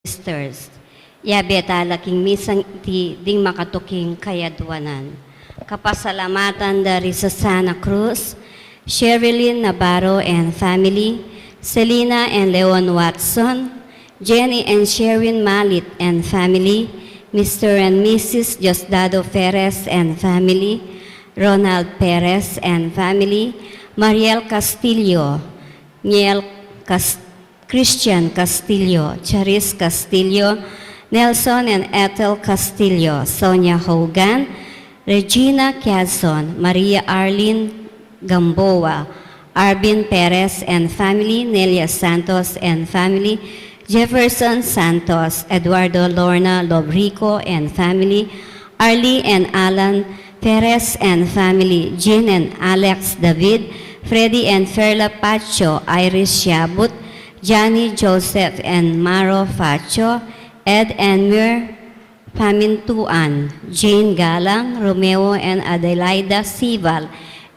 Sisters, yabeta laking misang iti ding makatuking kayadwanan. Kapasalamatan dari sa Santa Cruz, Sherilyn Navarro and family, Selena and Leon Watson, Jenny and Sherwin Malit and family, Mr. and Mrs. Diosdado Perez and family, Ronald Perez and family, Mariel Castillo, Christian Castillo, Charis Castillo, Nelson and Ethel Castillo, Sonia Hogan, Regina Quezon, Maria Arlene Gamboa, Arvin Perez and family, Nelia Santos and family, Jefferson Santos, Eduardo Lorna Lobrico and family, Arlie and Alan Perez and family, Jean and Alex David, Freddy and Ferla Pacho, Iris Shabut, Johnny Joseph and Maro Facho, Ed and Mir Pamintuan, Jane Galang, Romeo and Adelaida Sival,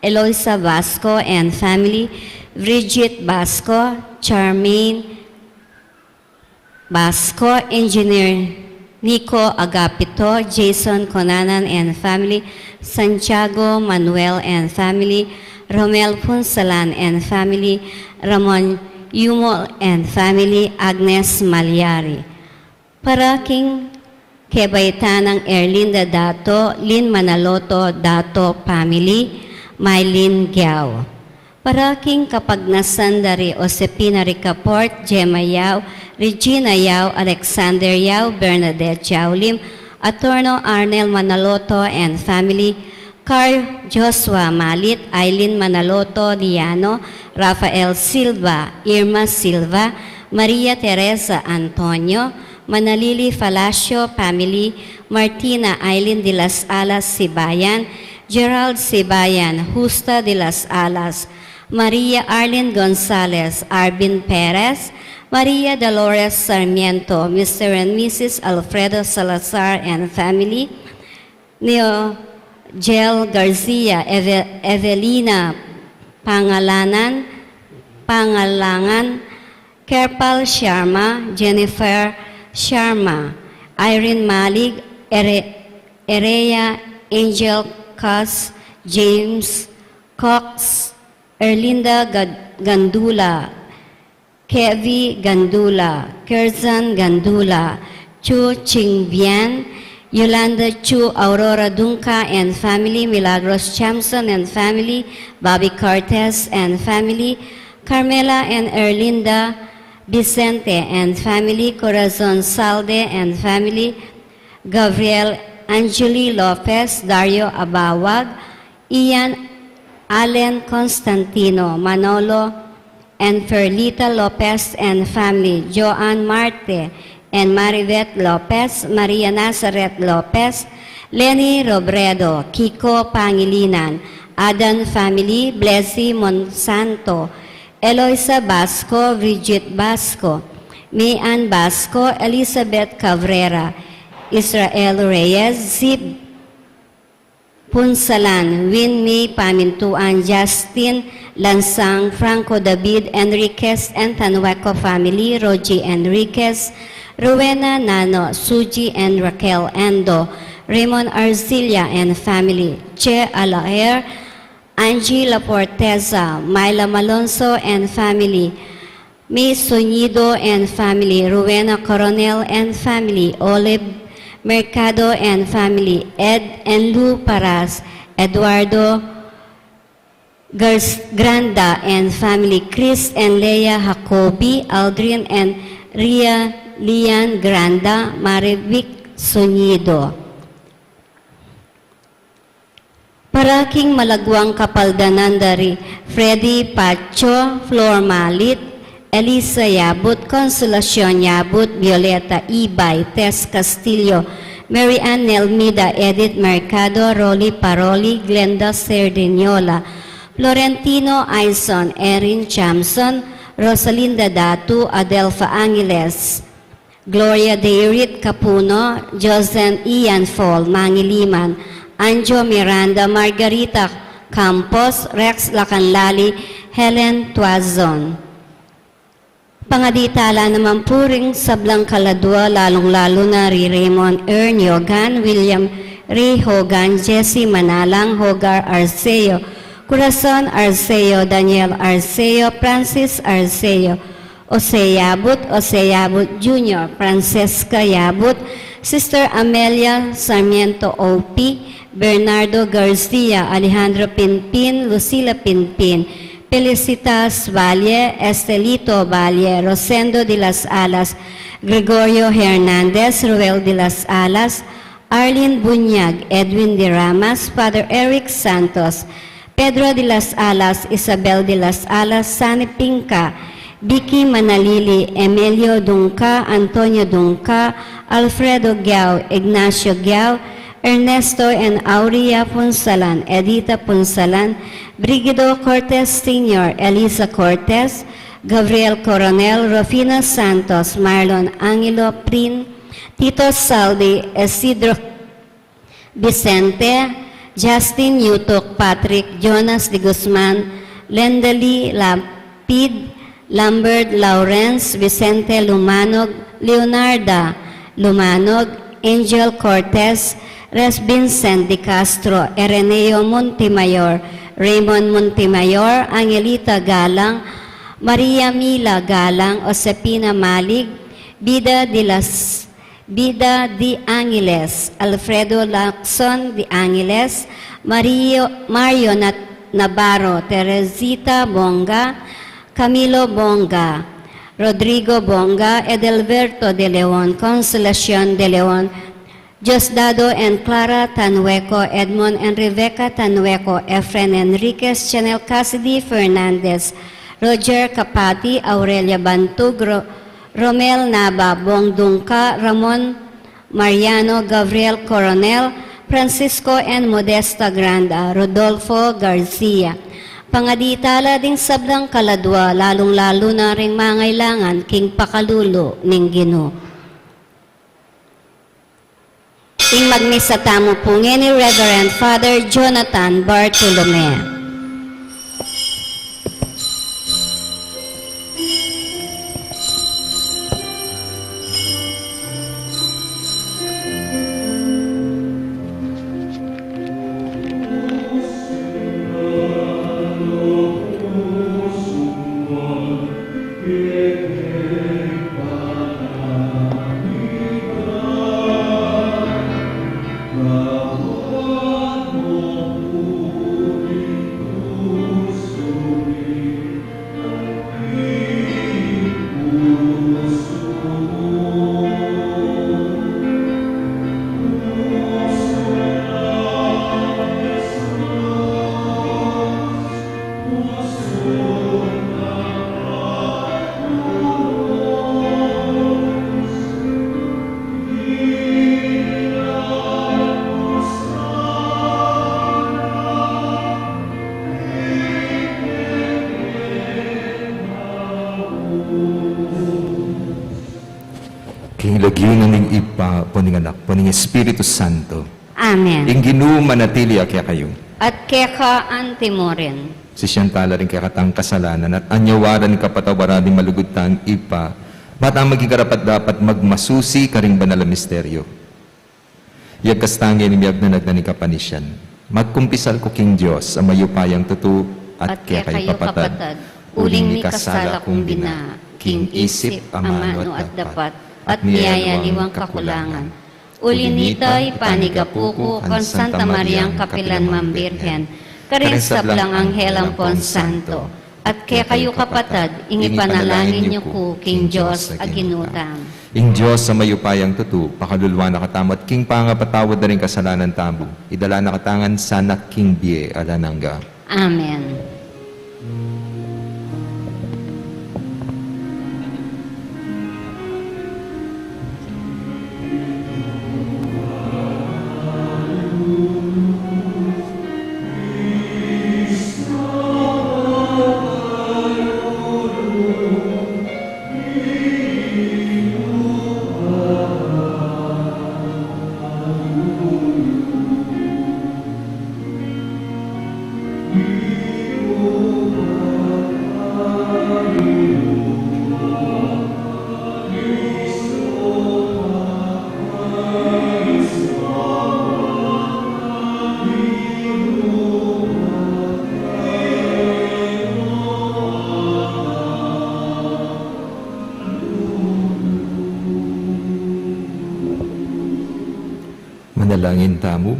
Eloisa Vasco and family, Bridget Vasco, Charmaine Vasco, Engineer Nico Agapito, Jason Conanan and family, Santiago Manuel and family, Romel Punsalan and family, Ramon Yumol and family, Agnes Malyari. Para king Kebaytanang Erlinda Dato, Lin Manaloto Dato family, Mylene Giao. Para king Kapagnasan dari Josepina Ricaport, Gemma Yao, Regina Yao, Alexander Yao, Bernadette Yao Lim, Atorno Arnel Manaloto and family, Carl Joshua Malit, Eileen Manaloto Liano, Rafael Silva, Irma Silva, Maria Teresa Antonio, Manalili Falacio family, Martina Eileen de las Alas Sibayan, Gerald Sibayan, Justa de las Alas, Maria Arlene Gonzalez, Arvin Perez, Maria Dolores Sarmiento, Mr. and Mrs. Alfredo Salazar and family, Neo Jel Garcia, Evelina Pangalangan, Kerpal Sharma, Jennifer Sharma, Irene Malig, Erea Angel Cos, James Cox, Erlinda Gandula, Kevi Gandula, Kerzan Gandula, Chu Chingbian, Yolanda Chu, Aurora Dunca and family, Milagros Chamson and family, Bobby Cortez and family, Carmela and Erlinda Vicente and family, Corazon Salde and family, Gabriel Angeli Lopez, Dario Abawag, Ian Allen Constantino, Manolo and Ferlita Lopez and family, Joan Marte and Marivet Lopez, Maria Nazaret Lopez, Lenny Robredo, Kiko Pangilinan, Adan family, Blessy Monsanto, Eloisa Basco, Bridget Basco, Mayan Basco, Elizabeth Cabrera, Israel Reyes, Zip Punsalan, Winnie Pamintuan, Justin Lansang, Franco David Enriquez and Tanueco family, Rogie Enriquez, Rowena Nano, Suji and Raquel Endo, Raymond Arcilla and family, Che Alaer, Angie Laporteza, Myla Malonzo and family, May Sonido and family, Rowena Coronel and family, Olive Mercado and family, Ed and Lou Paras, Eduardo Granda and family, Chris and Leia Jacobi, Aldrin and Ria Lian Granda, Marivic Sonido. Paraking malagwang kapaldanan dari Freddy Pacho, Flor Malit, Elisa Yabut, Consolacion Yabut, Violeta Ibay, Tess Castillo, Mary Ann Nelmida, Edith Mercado, Rolly Paroli, Glenda Serdiniola, Florentino Aison, Erin Chamson, Rosalinda Datu, Adelfa Angeles, Gloria Deirit Capuno, Josen Ian Fall, Mangiliman, Anjo Miranda, Margarita Campos, Rex Lacanlali, Helen Tuazon. Pangaditala naman puring sablang kaladwa, lalong-lalo na ri Raymond Yogan, William Ray Hogan, Jesse Manalang, Hogar Arceo, Corazon Arceo, Daniel Arceo, Francis Arceo, Oseyabut Jr., Francesca Yabut, Sister Amelia Sarmiento OP, Bernardo Garcia, Alejandro Pinpin, Lucila Pinpin, Felicitas Valle, Estelito Valle, Rosendo de las Alas, Gregorio Hernandez, Ruel de las Alas, Arlene Bunyag, Edwin de Ramas, Father Eric Santos, Pedro de las Alas, Isabel de las Alas, Sani Pinca, Vicky Manalili, Emilio Dunca, Antonio Dunca, Alfredo Giao, Ignacio Giao, Ernesto and Aurea Punsalan, Edita Punsalan, Brigido Cortez Sr., Elisa Cortez, Gabriel Coronel, Rufina Santos, Marlon Angelo Prin, Tito Saldi, Isidro Vicente, Justin Yutok, Patrick, Jonas de Guzman, Lendali Lapid, Lambert Lawrence, Vicente Lumanog, Leonarda Lumanog, Angel Cortez, Res Vincent de Castro, Ereneo Montemayor, Raymond Montemayor, Angelita Galang, Maria Mila Galang, Josepina Malig, Bida de Angeles, Alfredo Lacson de Angeles, Mario Navarro, Teresita Bonga, Camilo Bonga, Rodrigo Bonga, Edelberto de Leon, Consolacion de Leon, Diosdado and Clara Tanueco, Edmond and Rebecca Tanueco, Efren Enriquez, Chanel Cassidy Fernandez, Roger Capati, Aurelia Bantug, Romel Naba, Bong Dungka, Ramon Mariano, Gabriel Coronel, Francisco and Modesta Granda, Rodolfo Garcia. Pangaditala ding sablang kaladwa, lalong-lalo na ring mangailangan king pakalulo ning Ginoo. Ing magmisa tamo po ni Reverend Father Jonathan Bartolome. Lagyunan ning ipa, poning anak, poning Espiritu Santo. Amen. Ing Ginoo manatili kaya kayo. At keka antimorin. Si siyantala rin kaya katang kasalanan at anyawaran kapatawaran din malugutang ipa. Matang maging karapat dapat magmasusi karing banal na misteryo. Iyag kastangi ni miyag na nagnaning kapanisyan. Magkumpisal ko king Diyos ang mayupayang tutu at kaya kayo papatad. Uling ni kasala kong bina, king isip, amano at dapat. At niyaya niwang kakulangan. Ulinitay, panigapuko, kon Santa Mariang Kapilan Mambirhen, karinsap lang Anghel ang Santo, at kaya kayo kapatad, ingi panalangin niyo ko, King Diyos, aginutam. Ing Diyos sa mayupayang tutu, pakalulwa na katamat, King pangapatawad na rin kasalanan tabo, idala na katangan sana King Bie alanangga. Amen. Manalangin tamo.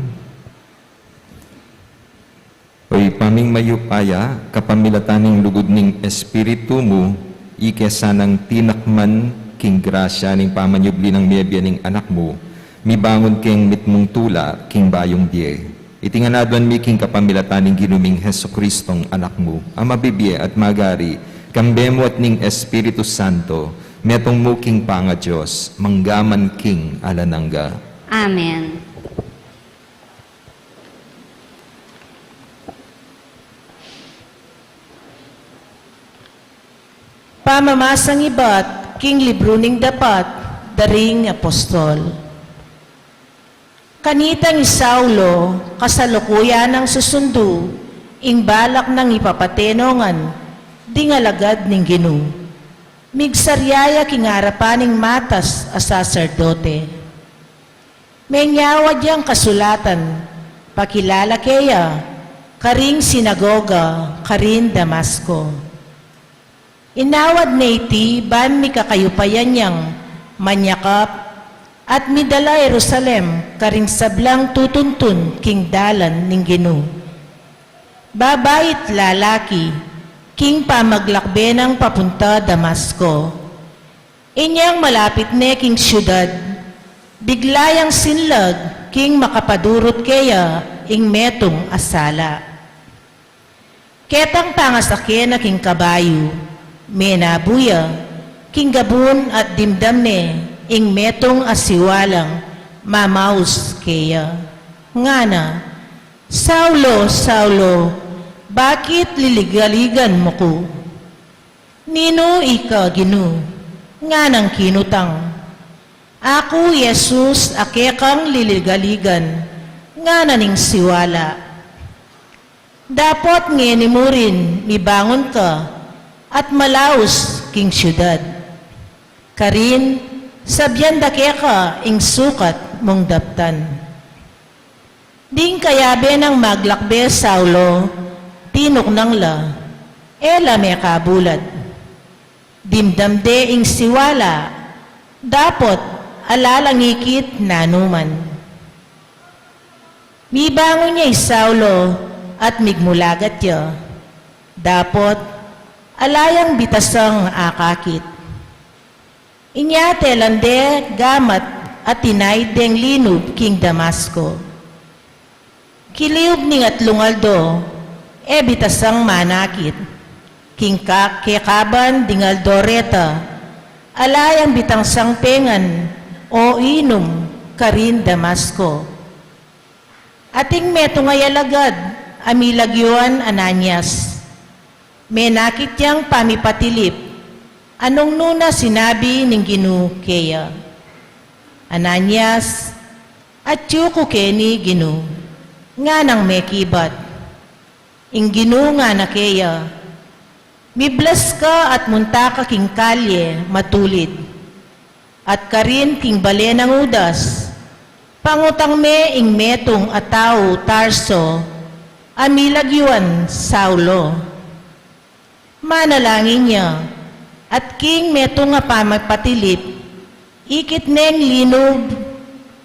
Oy paming mayupaya, kapamilataning lugod ning espiritu mo, ikesanang tinakman king grasya ning pamanyubli ng miyabya ning anak mo, mibangon king mitmong tula king bayong diye. Itinganadwan mi king kapamilataning ginuming Heso Kristong anak mo, ang mabibye at magari, kambemo at ning Espiritu Santo, metong mo king panga Diyos, manggaman king alanangga. Amen. Pamamasang iba't king libro ning dapat, daring apostol. Kanitang Saulo, kasalukuyan ng susundo, ing balak ng ipapatenongan, dingalagad ning Ginoo. Migsaryaya king harapaning matas a saserdote. Menyawad yang kasulatan, pakilala kaya, karing sinagoga, karin Damasco. Inawad na iti, ban mi kakayupayan niyang manyakap at midala Jerusalem karing sablang tutuntun king dalan ning Ginoo. Babayit lalaki, king pamaglakbe ng papunta Damasco. Inyang malapit ne king syudad, biglayang sinlag king makapadurot kaya ing metong asala. Ketang pangasakyan na king kabayo, menabuya, king gabun at dimdam ne, ing metong asiwalang, mamaus kaya. Ngana, Saulo, Saulo, bakit liligaligan mo ko? Nino ika, Ginoo, nganang kinutang. Ako, Jesus, akekang liligaligan, ngana ning siwala. Dapat ngeni mo rin, mibangon ka, at malaos king syudad. Karin, sabyan dake ka ing sukat mong daptan. Ding kayabe ng maglakbe Saulo, tinok nang la, ela may kabulad. Dimdamde ing siwala, dapot alalangikit nanuman. Mibangon niya Saulo at migmulagat ya, dapot alayang bitasang akakit. Inyate lande gamat at tinaydeng linub king Damasco. Kiliub ning at lungaldo, bitasang manakit. King kekaban dingaldo reta, alayang bitang sangpengan o inom karin Damasco. Ating meto ngayalagad, amilagyuan Ananias. May nakit yang pamipatilip, anong nuna sinabi ning Ginoo kaya. Ananias, at yuko keni Ginoo, nga nang may kibat. Ing Ginoo nga na kaya, miblas ka at munta ka king kalye matulid, at karin king bale ng udas, pangutang me ing metong ataw Tarso, amilagyuan Saulo. Manalangin niya, at king meto nga pamapatilip, ikit neng linob,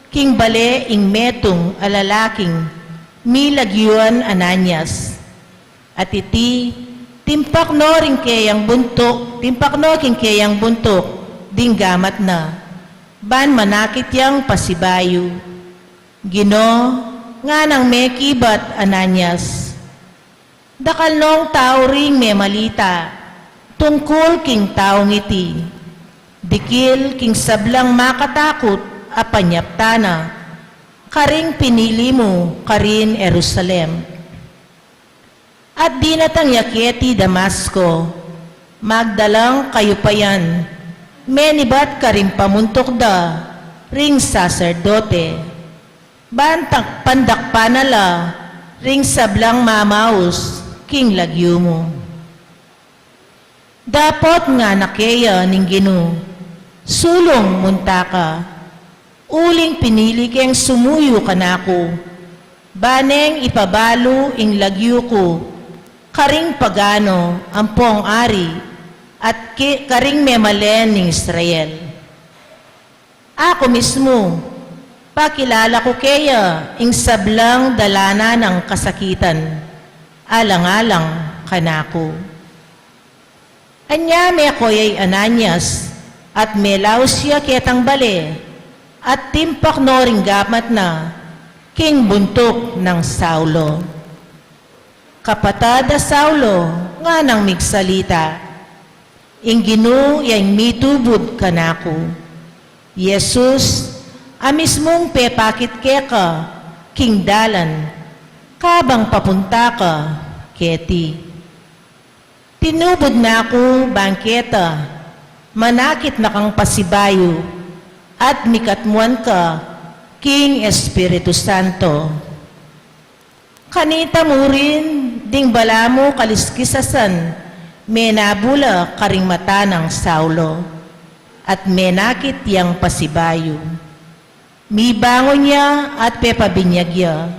king bale ing metong alalaking, milagyuan Ananias. At iti, timpak no ring kayang buntok, dinggamat na, ban manakit yang pasibayo. Gino, nga nang may kibat Ananias. Dakal nung tao ring may malita, tungkol king taong iti. Dikil king sablang makatakot, apanyaptana, karing pinili mo, karin Jerusalem. At di natang yaketi Damasco, magdalang kayo pa yan, menibat karing pamuntok da, ring saserdote. Bantang pandakpa nala, ring sablang mamaus, king lagyo mo. Dapat nga nakeya ning Ginoo, sulong munta ka, uling pinili keng sumuyo ka nako, baneng ipabalo ing lagyo ko, karing pagano ampong ari, at karing memalen ning Israel. Ako mismo, Pakilala ko kaya ing sablang dalana ng kasakitan, alang-alang kanako. Anya me ako'y Ananias, at melaw siya ketang bale, at timpak no ring gamat na, king buntok ng Saulo. Kapatada Saulo, nga nang migsalita, ing Ginoo yang mitubod kanako. Jesus, amis mong pepakit keka, king dalan, kabang papunta ka, keti. Tinubod na ako, bangketa, manakit na kang pasibayo, at mikatmuan ka, King Espiritu Santo. Kanita mo rin, ding bala mo kaliskisasan, menabula karing mata ng Saulo, at menakit yang pasibayo. Mibangon niya at pepabinyagya.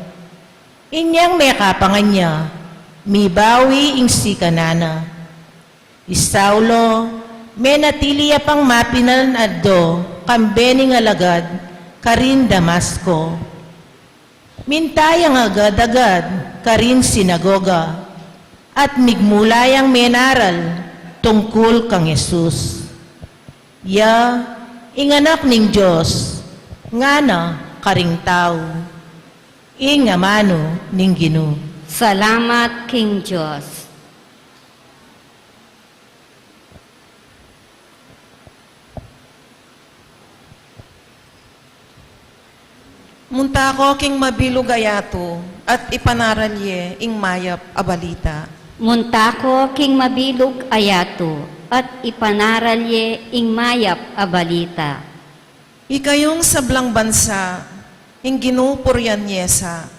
Inyang mekapangan niya, mibawi ing si kanana. Isaulo, menatiliya pang mapinan addo, kambening alagad, karin Damasco. Mintayang agad-agad, karin sinagoga, at migmulayang menaral, tungkol kang Jesus. Ya, inganak ning Diyos, ngana karing tao, ing amano ning Ginoo. Salamat, King Diyos. Munta ko king mabilog ayato, at ipanaralye ing mayap abalita. Muntako, King mabilog ayato, at ipanaralye ing mayap abalita. Ikayong sablang bansa, ing Ginoo puryan yesa.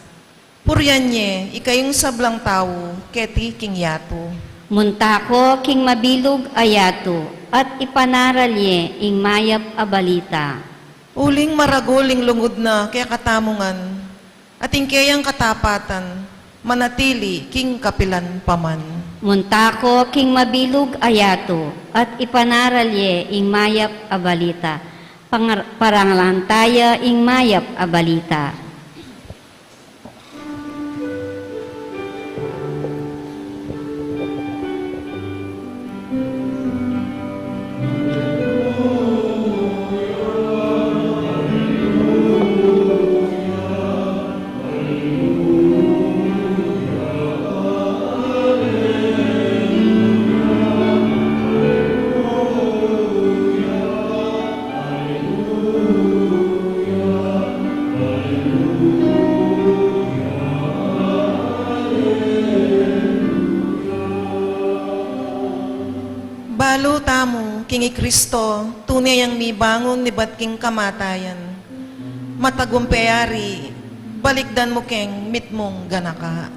Puryanye, ikayong sablang tao, keti king yato. Muntako, King mabilog ayato, at ipanaralye ing mayap abalita. Uling maraguling lungod na kaya katamungan, at kayang katapatan, manatili king kapilan paman. Muntako, King mabilog ayato, at ipanaralye ing mayap abalita. Parangalantaya ing mayap abalita. Balo tamo, king Kristo, tunay ang mibangon ni batking kamatayan. Matagumpayari, balikdan mo keng mitmong ganaka.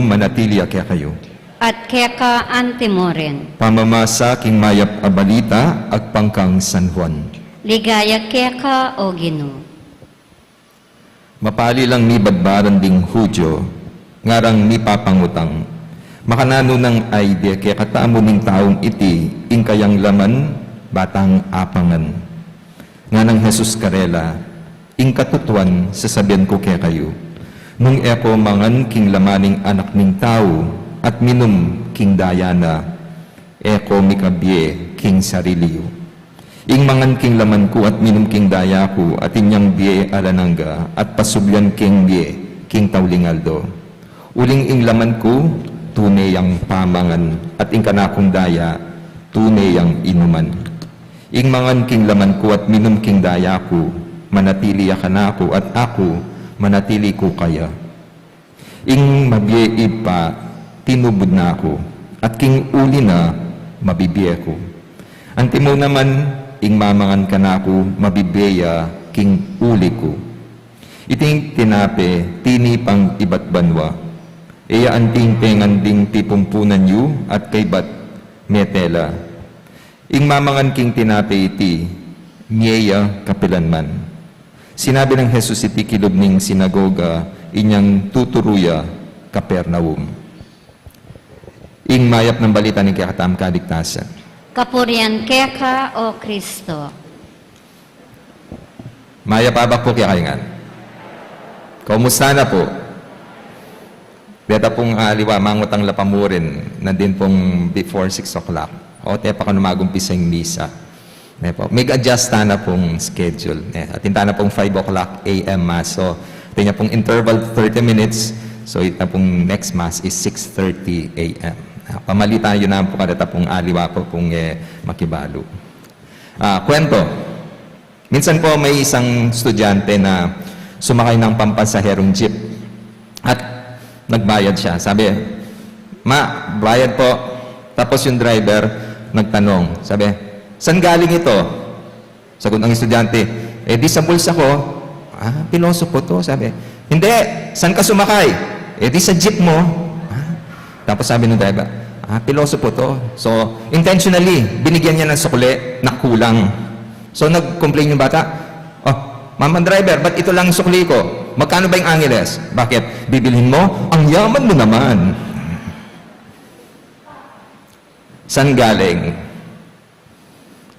Manatili kaya kayo. At keka antimoren. Pamamasa king mayap abalita at pangkang San Juan. Ligaya keka o Ginoo. Mapali lang ni badbaran ding Hudyo, ngarang ni papangutang. Makanano ng idea kaya katamo ning taong iti, ing kayang laman, batang apangan. Nga ng Jesus Karela, ing katutuan, sasabihan ko kaya kayo. Nung eko mangan king lamaning anak ning tao, at minum king dayana, eko mikabye king sariliyo. Ing mangan king laman ko at minum king daya ko, at inyang biye alananga, at pasubyan king biye king taulingaldo. Uling ing laman ko, tunay ang pamangan, at ing kanakong daya, tunay ang inuman. Ing mangan king laman ko at minum king daya ko, manatili kanako at ako, manatili ko kaya. Ing mabiye pa, tinubod na ako, at king uli na, mabibiye ko. Antimo naman, ing mamangan kanako mabibeya king uli ko. Iting tinape, tini pang ibat banwa. Eya anting penganding tipumpunan yu at kaybat metela. Ing mamangan king tinape iti, miyeya kapilanman. Sinabi ng Jesus iti kilob ning sinagoga, inyang tuturuya Kapernaum. Ing mayap ng balita ni kakatam kaligtasan. Kapurian keka o Kristo. Maya pabak po kaya kaingan. Kumusta na po? Beta pong aliwa, mangutang lapamurin na din pong before 6 o'clock. O tepa ka numagumpisa yung misa. Mag-adjust na pong schedule. At hinta na pong 5 o'clock a.m. mass. So, tingnan pong interval 30 minutes. So, ito pong next mass is 6:30 a.m. Pamalitan yun na po kada pong aliwa po pong makibalo. Kwento. Minsan po may isang estudyante na sumakay ng pampasaherong jeep at nagbayad siya. Sabi, "Ma, bayad po." Tapos yung driver nagtanong, sabi, "Saan galing ito?" Sagot ng estudyante, "Di sa bulsa ko." "Piloso po to." Sabi, "Hindi, saan ka sumakay?" Di sa jeep mo." Tapos sabi ng driver, "Piloso po to." So, intentionally, binigyan niya ng sukli na kulang. So, nag-complain yung bata, "Mama driver, ba't ito lang sukli ko? Magkano ba yung Angeles?" "Bakit? Bibilhin mo? Ang yaman mo naman." Saan galing?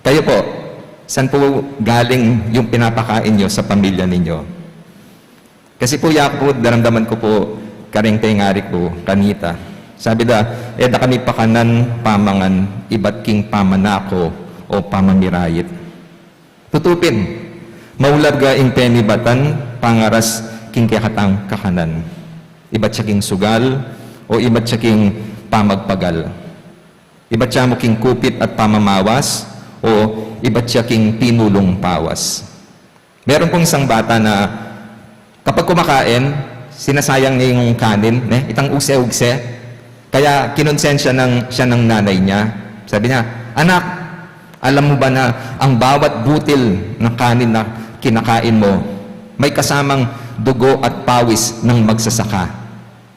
Kayo po, saan po galing yung pinapakain nyo sa pamilya ninyo? Kasi po, daramdaman ko po, karing tengari ko, kanita. Sabi da, da kami pakanan, pamangan, iba't king pamanako o pamamirayit. Tutupin, maularga ing penibatan, pangaras king kakatang kakanan. Iba't siya king sugal, o iba't siya king pamagpagal. Iba't siya mo king kupit at pamamawas, o iba't siya king pinulong pawas. Meron pong isang bata na kapag kumakain, sinasayang niya yung kanin, itang ugse-ugse. Kaya kinonsensya siya ng nanay niya. Sabi niya, "Anak, alam mo ba na ang bawat butil ng kanin na kinakain mo, may kasamang dugo at pawis ng magsasaka?"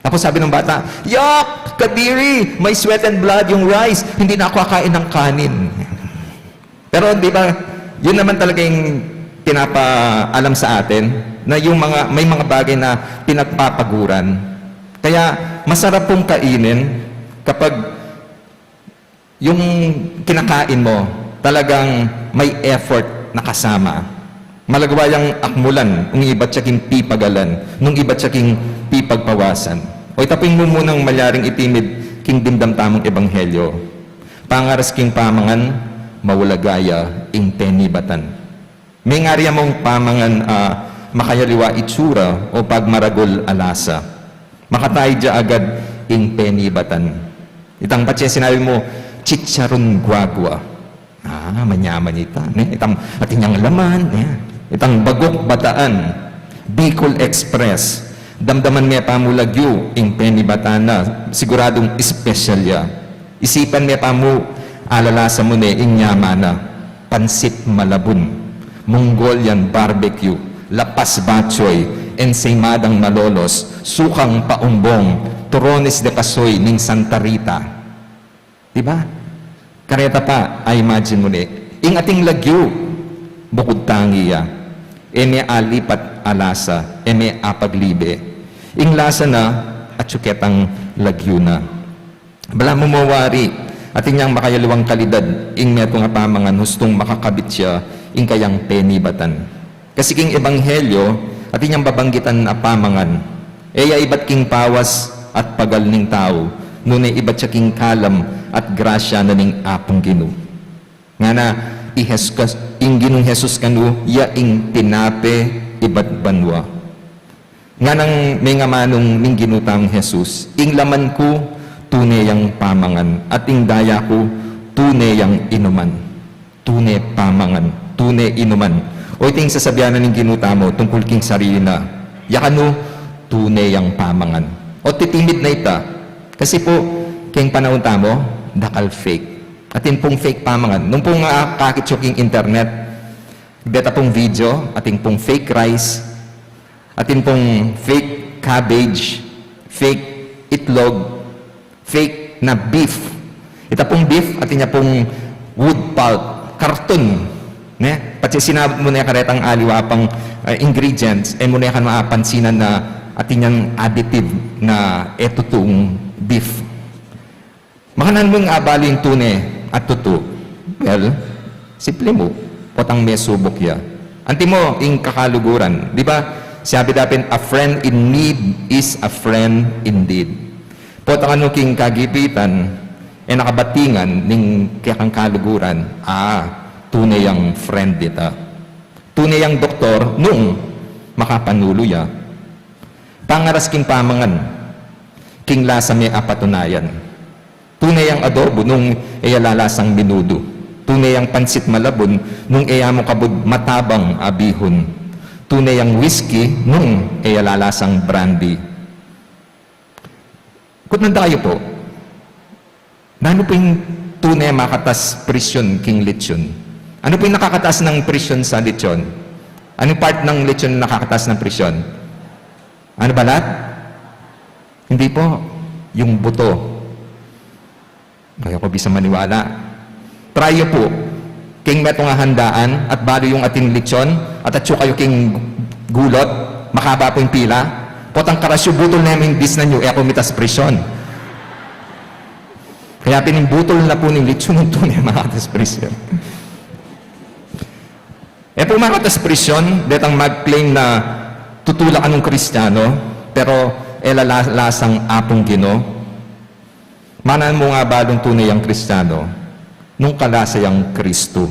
Tapos sabi ng bata, "Yuck! Kadiri! May sweat and blood yung rice. Hindi na ako kakain ng kanin." Pero di ba, yun naman talaga yung pinapaalam sa atin na may mga bagay na pinagpapaguran. Kaya masarap pong kainin kapag yung kinakain mo talagang may effort na kasama. Malagawa yung akmulan, nung iba't siya king pipagalan, nung iba't siya king pipagpawasan. O itapin mo munang malyaring itimid king dimdam tamang ebanghelyo. Pangaras king pamangan, mawalagaya ing penibatan. May ngarya mong pamangan makayaliwa itsura o pagmaragol alasa. Makatay dya agad ing penibatan. Itang patse sinabi mo, chicharon guagua. Manyaman ita. Itang atinyang laman. Itang bagok bataan. Bicol Express. Damdaman may pamulagyo ing penibatan na siguradong espesyal ya. Isipan may pamu alalasa mo ing nyamana. Pansit malabon. Mongolian barbecue. Lapas batchoy. Ensaymadang malolos, sukang paumbong, turones de pasoy ning Santa Rita. Diba? Kareta pa, imagine mo ing ating lagyo, bukod tangiya, eme alipat alasa, eme apaglibe. Ing lasa na, at syuketang lagyo na. Bala mo mawari, ating niyang makayaliwang kalidad, ing meto nga pamangan, hustong makakabit siya, ing kayang penibatan. Kasi king ebanghelyo, at inyang babanggitan na pamangan, eya iba't king pawas at pagal ning tao, nunay iba't siya king kalam at grasya na ning apong Gino. Nga na, ing Ginong Jesus kanu, ya ing tinape iba't banwa. Nga nang may nga manong ning ginutang Jesus, ing laman ko, tunayang pamangan, at ing daya ko, tunayang inuman. Tunay pamangan, tunay inuman. O iting sasabihan na ng ginuta mo tungkol king sarili na, yakano, tunay ang pamangan. O titimid na ita. Kasi po, king panahon mo, dakal fake. Atin pong fake pamangan. Nung pong kakitsuking internet, beta pong video, ating pong fake rice, atin pong fake cabbage, fake itlog, fake na beef. Ita pong beef, atin niya pong wood pulp, karton. Ne? Pati sinabot mo na karetang aliwapang ingredients, mo na kan maapansinan na atin niyang additive na eto tong beef. Makanan mo nga abali yung tune at tuto. Well, simple mo. Potang may subok ya. Anti mo, yung kakaluguran. Di ba? Sabi dapin, a friend in need is a friend indeed. Potang ano king kagipitan, nakabatingan ning kayakang kaluguran. Tunay ang friend dita. Tunay ang doktor nung makapanulo ya. Pangaras king pamangan, king lasa may apatunayan. Tunay ang adobo nung lalasang minudo. Tunay ang pansit malabon nung mo kabud matabang abihon. Tunay ang whiskey nung lalasang brandy. Kung tayo po, ano po yung tunay ang makatas presyon king lechon? Ano po yung nakakatas ng presyon sa lechon? Anong part ng lechon na nakakatas ng presyon? Ano balat? Hindi po. Yung buto. Kaya ko bisa maniwala. Prayo po, king meto nga handaan at balo yung ating lechon at atyo kayo king gulot, makaba po yung pila, potang karasyo butol namin dis na nyo, mitas presyon. Kaya pinimbutol na po ng lechon ng tunay makatas presyon. Po makatas presyon, detang mag-claim na tutulak anong Kristiyano, pero lasang apong Ginoo. Manan mo nga balong tunay ang Kristiyano nung kalasay ang Kristo.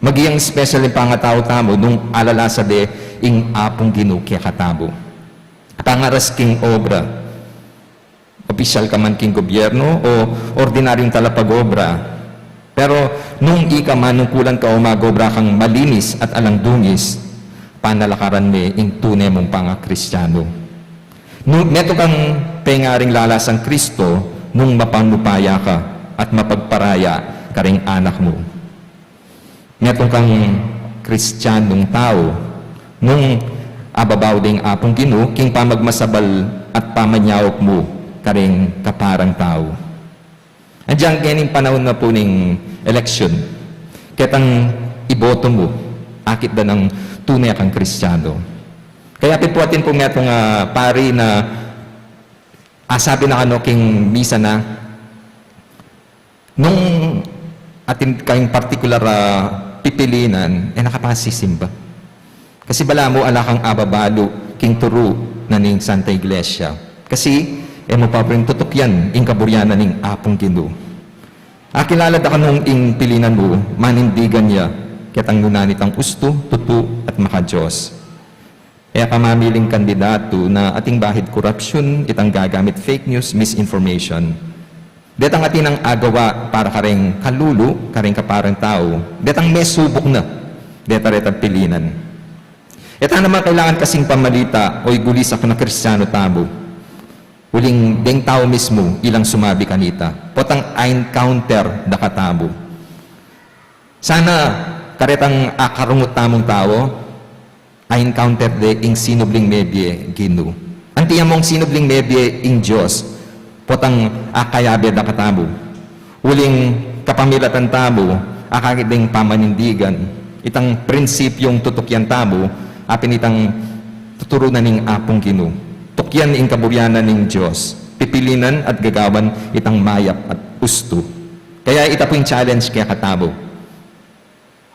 Magiyang special yung pangatao tamo nung alalasa de ing apong Ginoo kaya katabo. Pangaras king obra. Opisyal ka man king gobyerno o ordinaryong talapag-obra. Pero nung ika man nung kulang ka umagobra kang malinis at alang-dungis, panalakaran me ing tunay mong panga-Kristiyano. Neto kang pengaring lalasang Kristo nung mapanupaya ka at mapagparaya karing anak mo. Netong kang Kristiyanong tao, nung ababaw ding apong Ginoo, king pamagmasabal at pamanyawak mo karing kaparang tao. Andiyan kaning panahon na po ning eleksyon, ketang iboto mo, akit da ng tunay kang Kristiyano. Kaya pipuatin po nga itong pari na sabi na king misa na, nung atin kayong particular pipilinan, nakapasisimba. Kasi bala mo ala kang ababalo, king turu na ning Santa Iglesia. Kasi, mo pa rin tutok yan, ing kaburyanan ning apong Ginoo. Kilala da ka nung ing pilinan mo, manindigan niya, kitang nunanit ang usto, tutu, at makadiyos. Kaya kamamiling kandidato na ating bahid korupsyon, itang gagamit fake news, misinformation. Detang atin ang agawa para karing kalulu, karing kaparang tao. Detang may subok na, deta retang pilinan. Ito naman kailangan kasing pamalita o gulis ako na Kristiyano tabo. Huling deng tao mismo, ilang sumabi kanita. Potang encounter da katabo. Sana karetang akarungot tamong tao, I encountered the ing sinubling medye Ginoo. Antiya mong sinubling medye ing Diyos, potang akayabe da katabo. Uling kapamilatan tabo, akakiding pamanindigan, itang prinsipyong tutukyan tabo, apin itang tuturunan ning apong Ginoo. Tukyan ing kaburyanan ning Diyos, pipilinan at gagawan itang mayap at usto. Kaya ita po yung challenge kaya katabo.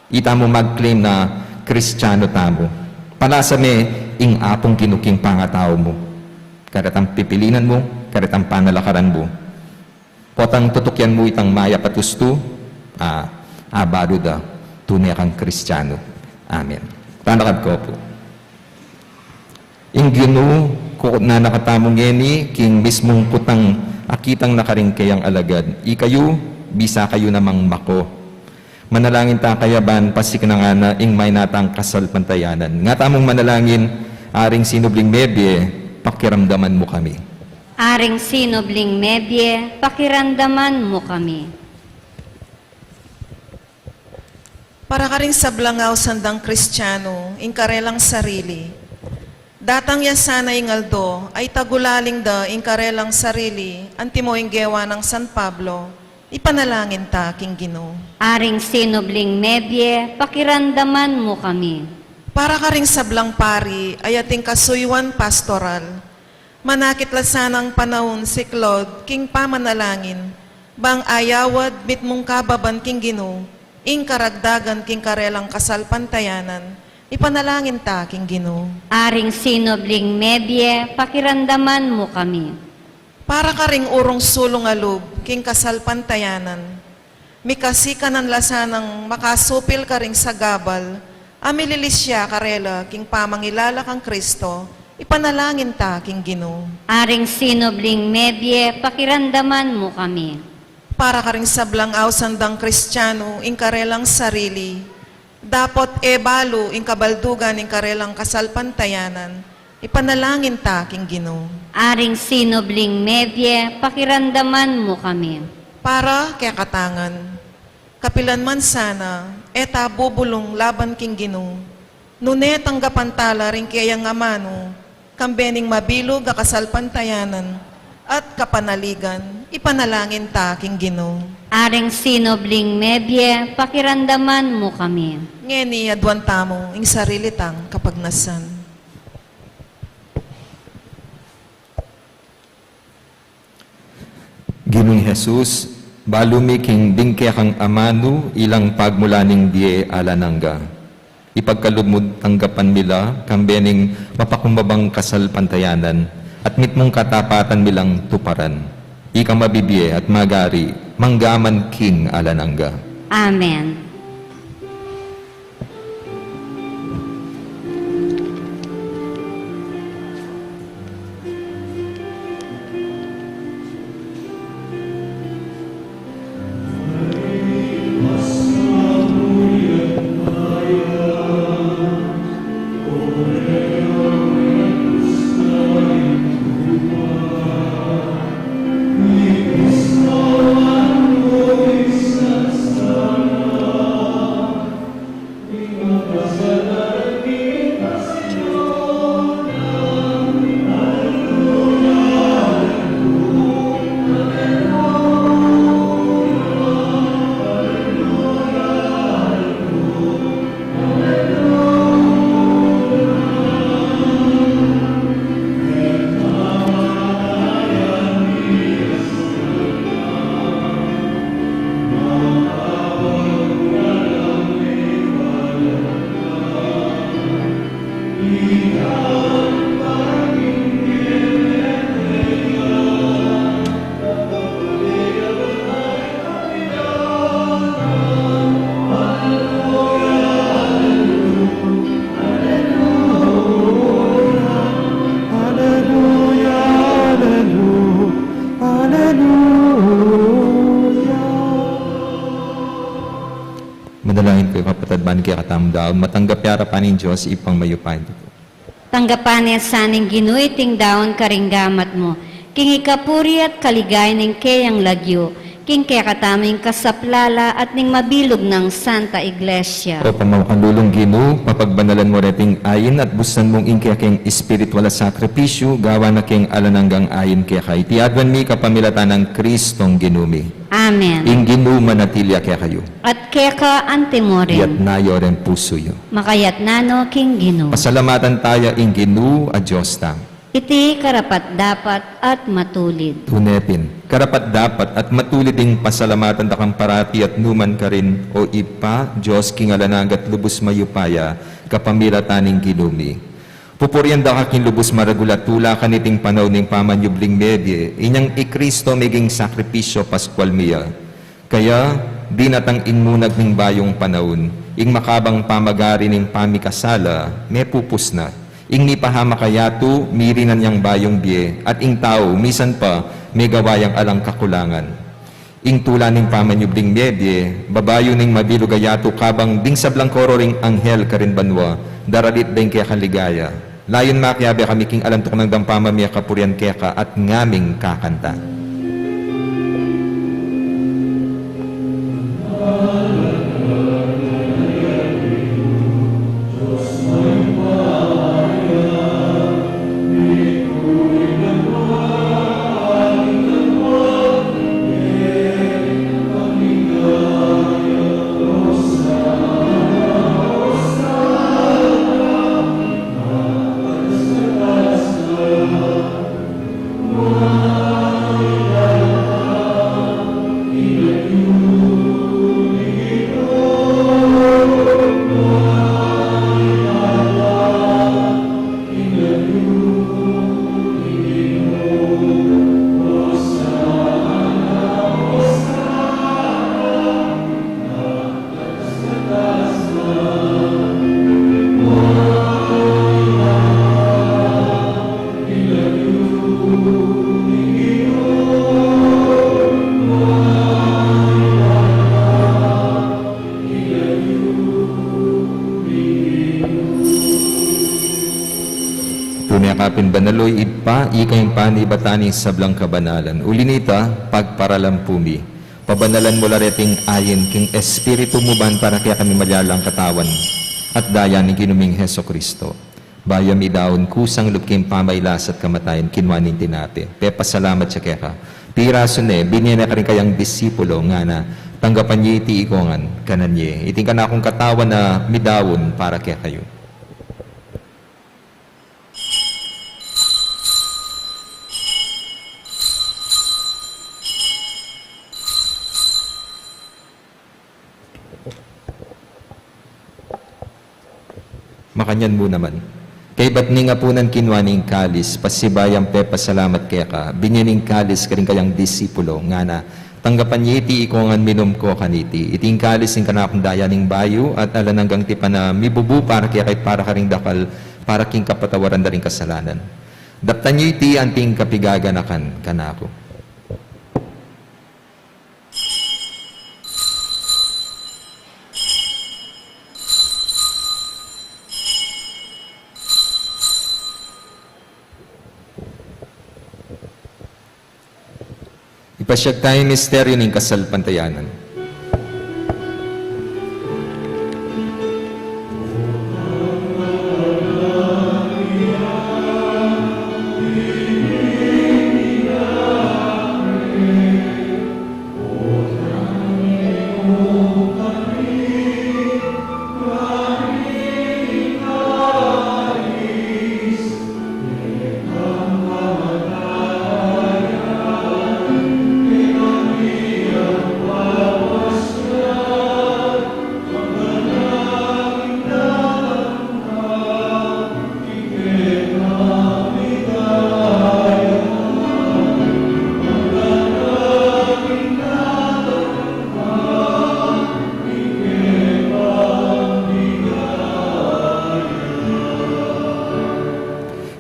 Ita mo mag-claim na Kristiyano tabo. Palasa me, ing apong kinuking pangatao mo. Karatang pipilinan mo, karatang panalakaran mo. Potang tutukyan mo itang maya patusto, abado da, tunay kang Kristiyano. Amen. Panakad ko po. Ing Ginoo, kukot na nakatamong yeni, king mismong kutang akitang nakaring kayang alagad. Ikayo, bisa kayo namang mako. Manalangin ta kayaban, pasik na nga na ing may natang kasal pantayanan. Nga tamong manalangin, aring sinubling mebye, pakiramdaman mo kami. Aring sinubling mebye, pakiramdaman mo kami. Para ka rin sa blangaw sandang Kristiyano, inkarelang sarili. Datang ya sana ingaldo, ay tagulaling da inkarelang sarili, antimo inggewa ng San Pablo, ipanalangin ta, King Ginoo. Aring sinubling medye, pakiramdaman mo kami. Para ka rin sa blang pari, ay ating kasuywan pastoral. Manakit lasanang panahon si Claude, King pamanalangin, bang ayawad mit mong kababan King Ginoo, ing karagdagan King karelang kasal pantayanan, ipanalangin ta, King Ginoo. Aring sinubling medye, pakiramdaman mo kami. Para ka ring urong sulong alub, King kasal pantayanan, mikasi ka ng lasanang makasupil ka ring sa gabal, amililisya karela King pamangilala kang Kristo, ipanalangin ta, King Ginoo. Aring sinubling medye, pakiramdaman mo kami. Para ka ring sablang sandang Kristiyano, ing karelang sarili, dapot balo ing kabaldugan ing karelang kasal pantayanan, ipanalangin ta, King Ginoo. Aring sinubling medye, pakiramdaman mo kami. Para kaya katangan, kapilan man sana, eta bubulong laban King Ginoo, nune tanggapan tala ring kayang amano, kambening mabilog a kasal pantayanan, at kapanaligan, ipanalangin ta, King Ginoo. Aring sinubling medye, pakiramdaman mo kami. Ngeni adwan tamo, ing sarili tang kapagnasan. Ginoong Jesus, balumi king bingke kang amanu ilang pagmulaning die alanangga. Ipagkalumod tanggapan mila kambening mapakumbabang kasal pantayanan at mitmong katapatan milang tuparan. Ika mabibiye at magari, manggaman king alanangga. Amen. Manalangin kayo kapatid ban kaya katamdaw, matanggap yara pa ng Diyos ipang mayupain ito. Tanggapan niya saning ginuy ting daon karinggamat mo. King ikapuri at kaligay ning kayang lagyo. King kaya kataming kasaplala at ning mabilog ng Santa Iglesia. O pamawakalulong Ginoo, papagbanalan mo reting ayin at busan mong ingkaya keng espiritual na sakripisyo, gawa na keng alananggang ayin kaya kay. Tiadwan mi kapamilatan ng Kristong Ginumi. Amen. Ing Ginoo manatilya kaya kayo. At kaya ka antimo Iyat rin. nayo rin puso yo. Makayat nano King Ginoo. Pasalamatan tayo ing Ginoo a Diyos ta. Iti karapat dapat at matulid. Tunepin, karapat dapat at matulid ding pasalamatan da kang parati at numan ka rin, o ipa, Diyos kingalanag at lubos mayupaya, kapamirataning Ginumi. Pupuryan da kaking lubos maragulatula kaniting panaw ning pamanyubling medye, inyang ikristo meging sakripisyo paskwal miya. Kaya, di natang inmunag ning bayong panahon, ing makabang pamagari ning pamikasala, may pupus na. Ing ni pahamakayatu, mirinan niyang bayong biye, at ing tao, misan pa, may gawayang alang kakulangan. Ing tula ning pamanyubling medye, babayo ning mabilugayatu kabang ding sablang koro ring anghel karin banwa, daralit ding kaya kaligaya. Layon makyabe kami king alantok ng dampama miya kapuryan keka at ngaming kakanta. yakapin banaloy itpa, ikayong panibataning sablang kabanalan. Ulinita, pagparalampumi. Pabanalan mo lareting ayin king espiritu mo ban para kaya kami malyalang katawan at daya ni Ginuming Heso Kristo. Bayam idaon kusang lupking pamaylas at kamatayan kinwanin tinate. Pepa salamat siya kaya ka. Piraso ne, binyan na ka rin kayang disipulo nga na tanggapan niya iti ikongan kananye. Iting ka na akong katawan na midawon para kaya kayo. Makanyan mo naman. Kay ba't ni nga punan kinwaning kalis, pasibayang pepa salamat kaya ka, binyaning kalis ka rin kayang disipulo, nga na, tanggapan niya iti ikongan minum ko kaniti, iting kalis ng kanakong dayaning bayo, at alananggang tipa na mibubu para kaya kay para ka ring dakal, para king kapatawaran na rin kasalanan. Daptan niyo iti anting kapigaganakan kanako. Ipasyag tayong misteryo ng kasalpantayanan.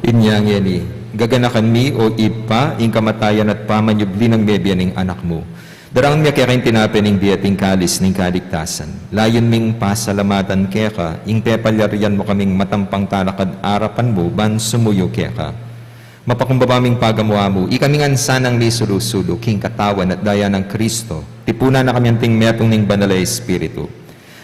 Inyang yeli, gaganakan mi o ipa, ing kamatayan at pamanyubli ng bebya ng anak mo. Darang niya kaya kayong tinapin ng biyating kalis ng kaligtasan. Layon ming pasalamatan kaya ka, ing pepalyarian mo kaming matampang talakad arapan mo, ban sumuyo kaya ka. Mapakumbabaming pagamuha mo, ikaming ansanang may sulusulo, king katawan at daya ng Kristo. Tipunan na kami ang ting metong ng banalay espiritu.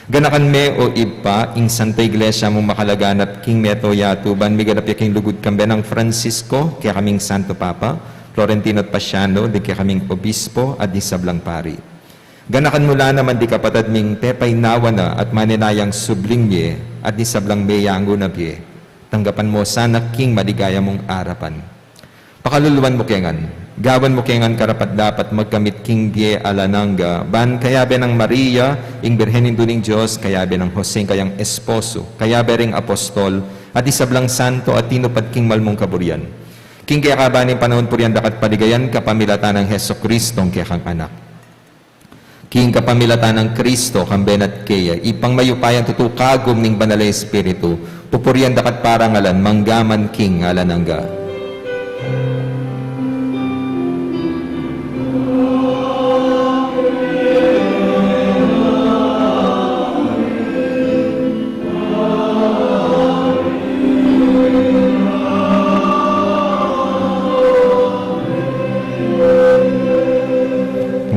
Ganakan me o ipa, ing Santa Iglesia mong makalaganap king meto yatuban, miganap king lugod kambe ng Francisco, kaya kaming Santo Papa, Florentino at Pasiano, di kaya kaming Obispo at di sablang pari. Ganakan mula naman di kapatad ming pepay nawa na at maninayang subling ye at di sablang meyango na bye. Tanggapan mo sana king maligaya mong arapan. Pakaluluan mo kengan. Gawan mo kengan karapat dapat magkamit king bie alananga, ban kayabe ng Maria, ing Birhenin duning Diyos, kayabe ng Jose kayang esposo, kayabe ring apostol, at isablang santo at tinupad king malmong kaburian. King kaya kabaning panahon purian dakat paligayan kapamilatan ng Heso Kristong kaya kang anak. King kapamilatan ng Kristo kang benat kaya, ipang mayupayan tutukagom ning banalay espiritu, pupurian dakat parangalan, manggaman king alananga.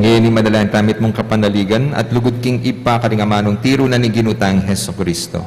Ngayon madalayan tamit mong kapanaligan at lugod king ipa karingamanong tiro na ni ginutang Heso Kristo.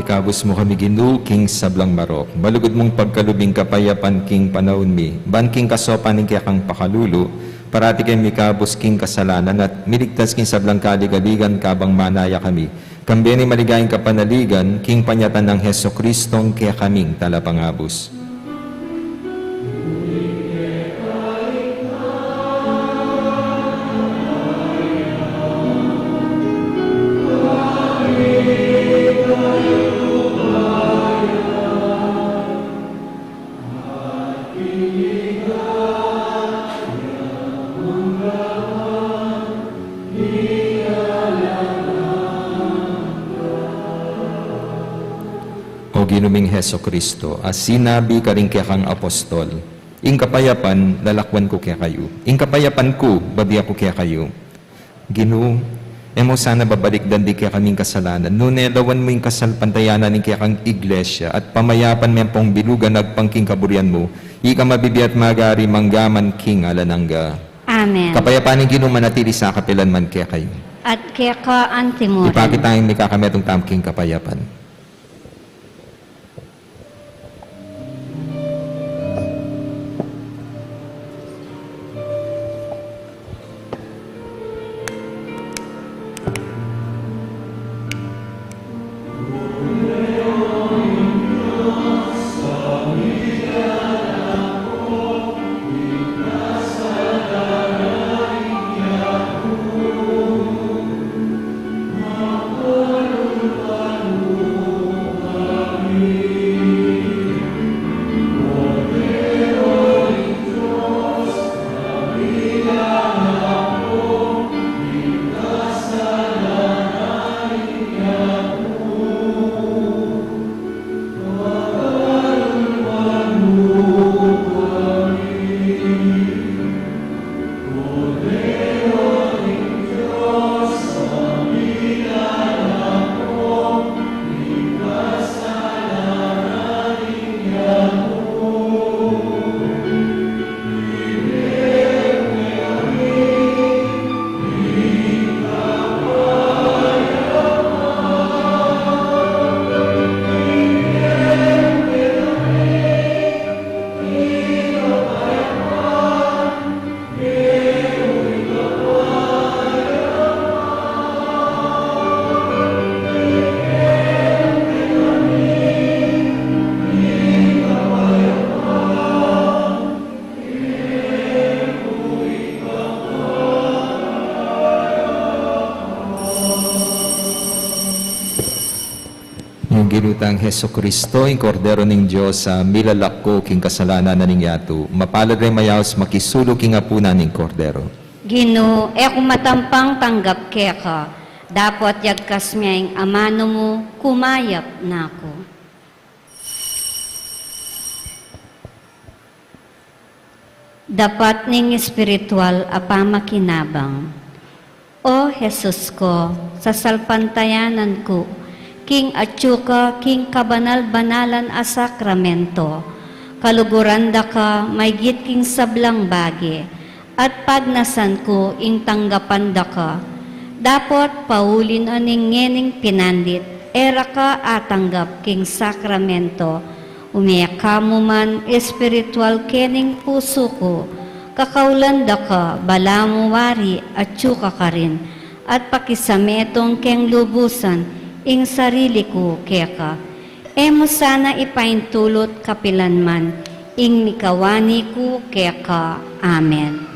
Ikabos mo kami Ginoo, King sablang marok. Malugod mong pagkalubing kapayapan King panahon mi. Ban King kasopaning kaya kang pakalulo. Parati kay mikabos King kasalanan at miligtas King sablang kaligaligan kabang manaya kami. Kambeni maligayang kapanaligan, King panyatan ng Heso Kristong kaya kaming talapangabos. O ginuming Heso Kristo, as sinabi ka rin kaya kang apostol, ing kapayapan, lalakwan ko kaya kayo. Ing kapayapan ko, babiya ko kaya kayo. Ginoo, emo sana babalik dandi kaya kaming kasalanan. Nunelawan mo yung kasalpantayanan ng kaya kang iglesia at pamayapan mo pong bilugan nagpangking kaburian mo. Ika mabibiyat magari manggaman king alanangga. Amen. Kapayapaan ng Ginoo manatili sa kapilan man kaya kayo. At kaya ka antimuran. Ipakita ang may kakametong tamking kapayapan. Yung ginutang Heso Kristo, yung kordero ng Diyos sa milalak ko king kasalanan na ninyato, mapalad rin mayaos makisulo king apuna ng kordero. Ginoo, kung matampang tanggap kaya ka, dapat yagkas niya yung amano mo, kumayap na ako. Dapat ning espiritual apamakinabang. O Jesus ko, sa salpantayanan ko, king atsuka, king kabanal-banalan a sakramento, kaluguranda ka, may git king sablang bagi, at pagnasan ko, ing tanggapanda ka, dapat paulin aning ngening pinandit, era ka atanggap king sakramento, umiyak ka mo man espiritual kening puso ko, kakaulanda ka, bala mo wari, atsuka ka rin, at pakisametong keng lubusan, ing sarili ko keka. Emo sana ipaintulot kapilanman, ing mikawani ko keka. Amen.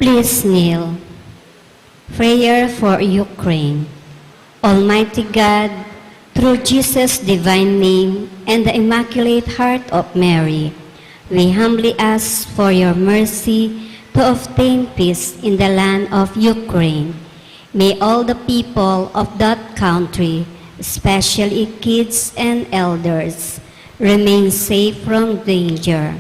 Please kneel. Prayer for Ukraine. Almighty God, through Jesus' divine name and the Immaculate Heart of Mary, we humbly ask for your mercy to obtain peace in the land of Ukraine. May all the people of that country, especially kids and elders, remain safe from danger.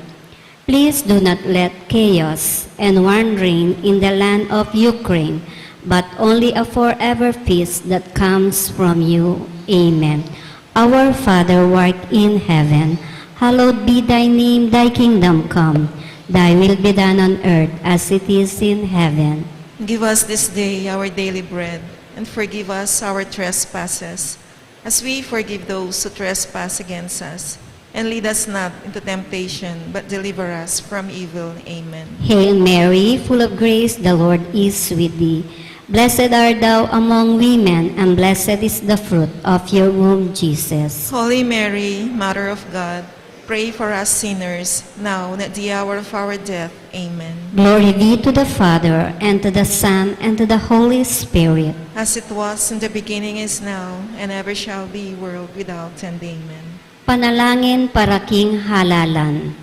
Please do not let chaos and war reign in the land of Ukraine, but only a forever peace that comes from you. Amen. Our Father who art in heaven, hallowed be thy name, thy kingdom come. Thy will be done on earth as it is in heaven. Give us this day our daily bread, and forgive us our trespasses, as we forgive those who trespass against us. And lead us not into temptation, but deliver us from evil. Amen. Hail Mary, full of grace, the Lord is with thee. Blessed art thou among women, and blessed is the fruit of your womb, Jesus. Holy Mary, Mother of God, pray for us sinners, now and at the hour of our death. Amen. Glory be to the Father, and to the Son, and to the Holy Spirit. As it was in the beginning, is now, and ever shall be, world without end. Amen. Panalangin para king halalan.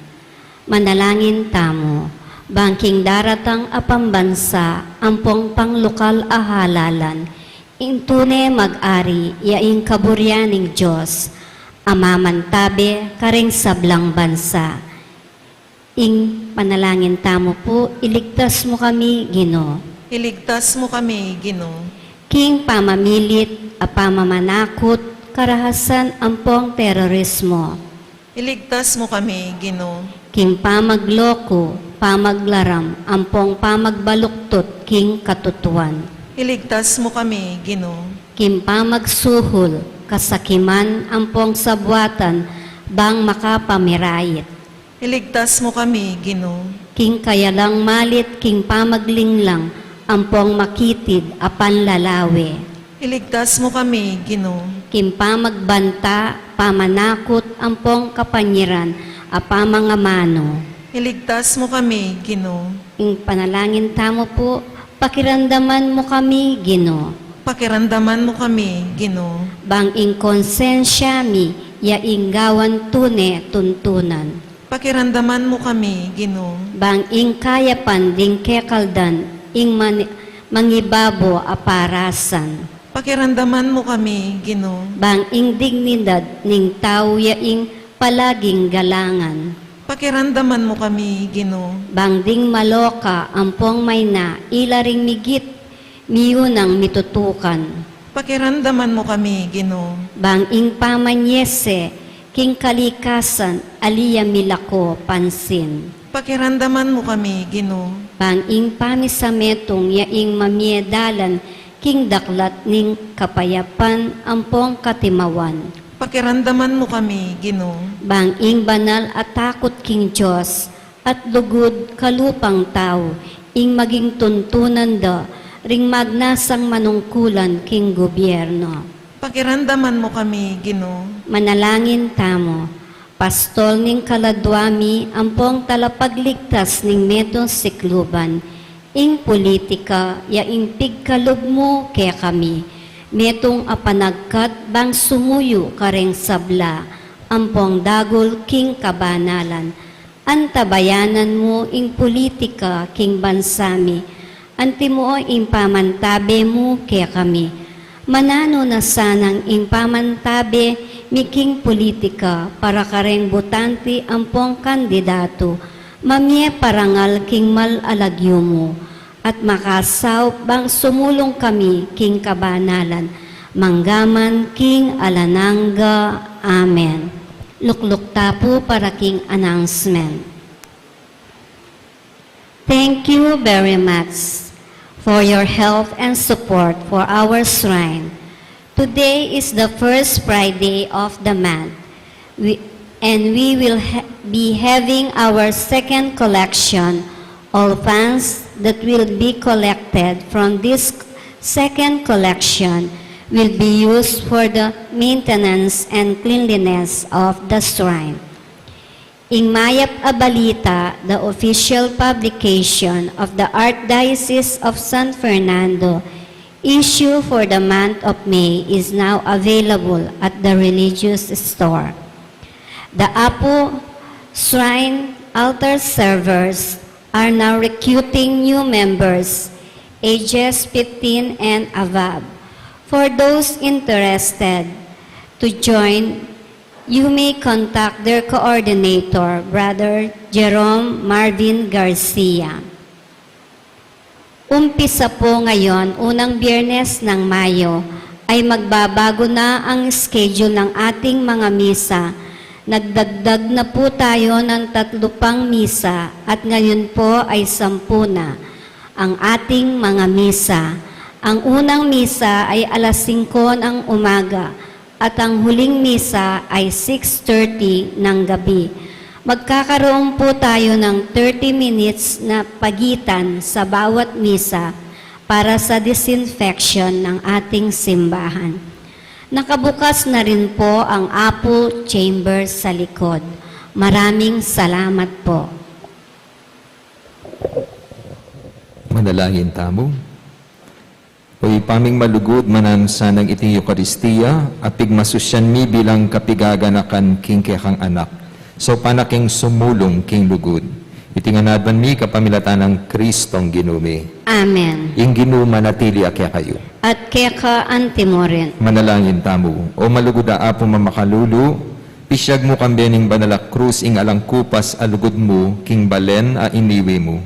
Manalangin tamo, bangking daratang apambansa, ampong panglokal a halalan, intune mag-ari, yaing kaburyaning Diyos, amamantabe, karing sablang bansa. Ing panalangin tamo po, iligtas mo kami, Ginoo. Iligtas mo kami, Ginoo. King pamamilit, apamamanakot, karahasan ampong terorismo. Iligtas mo kami, Ginoo. King pamagloko, pamaglaram, ampong pamagbaluktot, king katutuan. Iligtas mo kami, Ginoo. King pamagsuhol, kasakiman, ampong sabwatan, bang makapamirayit. Iligtas mo kami, Ginoo. King kayalang malit, king pamaglinglang, ampong makitid, apan lalawe. Iligtas mo kami, Ginoo. King pamagbanta, pamanakot, ampong kapanyiran, apamangamano. Iligtas mo kami, Ginoo. Ing panalangin tamo po, pakiramdaman mo kami, Ginoo. Pakiramdaman mo kami, Ginoo. Bang ing konsensya mi, yaing gawan tune tuntunan. Pakiramdaman mo kami, Ginoo. Bang ing kayapan ding kekaldan, ing mangibabo aparasan. Pakiramdaman mo kami, Ginoo. Bang ing dignidad ning tao yaing palaging galangan. Pakiramdaman mo kami, Ginoo. Bang ding maloka, ampong mayna, ilaring migit, miyunang mitutukan. Pakiramdaman mo kami, Ginoo. Bang ing pamanyese, king kalikasan, aliya milako pansin. Pakiramdaman mo kami, Ginoo. Bang ing pamisametong yaing mamiedalan, king daklat ning kapayapan, ampong katimawan. Pakiramdaman mo kami, Ginoo. Bang ing banal at takot king Diyos, at lugod kalupang tao, ing maging tuntunan da, ring magnasang manungkulan king gobyerno. Pakiramdaman mo kami, Ginoo. Manalangin tamo, pastol ning kaladwami, ampong talapagligtas ning metong sikluban, ing politika, yaing pigkalog mo kaya kami, metong apanagkat bang sumuyo kareng sabla, ampong dagol king kabanalan, antabayanan mo ing politika king bansami, anti mo ing pamantabe mo kaya kami, manano na sanang ing pamantabe miking politika para kareng butante ampong kandidato, mamye parangal king malalagyo mo, at makasaw bang sumulong kami king kabanalan, manggaman king alananga. Amen. Luklukta po para king announcement. Thank you very much for your help and support for our shrine. Today is the first Friday of the month, and we will be having our second collection. All funds that will be collected from this second collection will be used for the maintenance and cleanliness of the shrine. Ing Mayap a Balita, the official publication of the Archdiocese of San Fernando, issue for the month of May is now available at the religious store. The Apo Shrine altar servers are now recruiting new members, ages 15 and above. For those interested to join, you may contact their coordinator, Brother Jerome Marvin Garcia. Umpisa po ngayon, unang Biyernes ng Mayo, ay magbabago na ang schedule ng ating mga misa. Nagdagdag na po tayo ng 3 pang misa at ngayon po ay 10 na ang ating mga misa. Ang unang misa ay alas 5 ng umaga at ang huling misa ay 6:30 ng gabi. Magkakaroon po tayo ng 30 minutes na pagitan sa bawat misa para sa disinfection ng ating simbahan. Nakabukas na rin po ang Apple Chamber sa likod. Maraming salamat po. Manalangin tamo. O ipaming malugod manan sanang iting Eukaristiya, apig masusyan mi bilang kapigaganakan king kekang anak. So panaking sumulong king lugod. Itinganadman mi kapamilatan ng Kristong ginumi. Amen. Ing ginuma natili akya kayo. At keka antimorin. Manalangin tamo. O malugod a apo mamakalulu, pisyag mo kambening banalak krus ing alang kupas alugod mo, king balen a iniwi mo.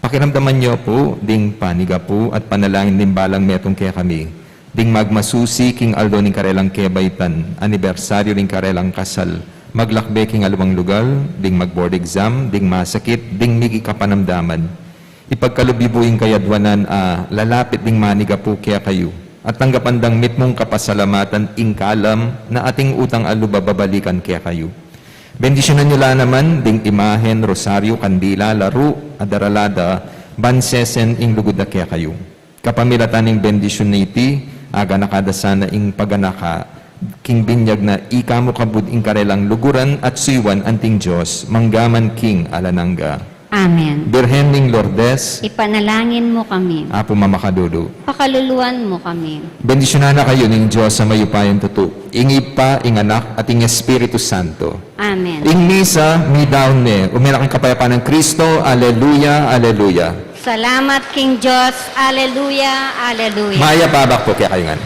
Pakiramdaman niyo po, ding paniga po at panalangin din balang metong kaya kami. Ding magmasusi king aldo ning karelang kebaytan, anibersaryo ning karelang kasal. Maglakbe king alawang lugar, ding mag-board exam, ding masakit, ding migi kapanamdaman. Ipagkalubibuing kayadwanan lalapit ding maniga po kaya kayo. At tanggapandang mitmong kapasalamatan ing kalam na ating utang alubababalikan kaya kayo. Bendisyonan nyo naman ding imahen, rosaryo, kandila, laro, adaralada, bansesen ing lugod na kaya kayo. Kapamilatan ing bendisyon niti, aga nakadasana ing paganaka, king binyag na ikamo kabud ing karelang luguran at suywan anting Diyos, manggaman king alanangga. Amen. Birhen ning Lourdes, Ipanalangin mo kami. Apo Mamakadudu. Pakaluluan mo kami. Bendisyonan na kayo ning Diyos sa mayupayan tutu. Ing Ipa, ing Anak, at ing Espiritu Santo. Amen. Ing misa, mi down ne, umirak ang kapayapaan ng Kristo, Alleluia, Alleluia. Salamat King Diyos. Alleluia, alleluia. Maya babak po kaya kayo nga.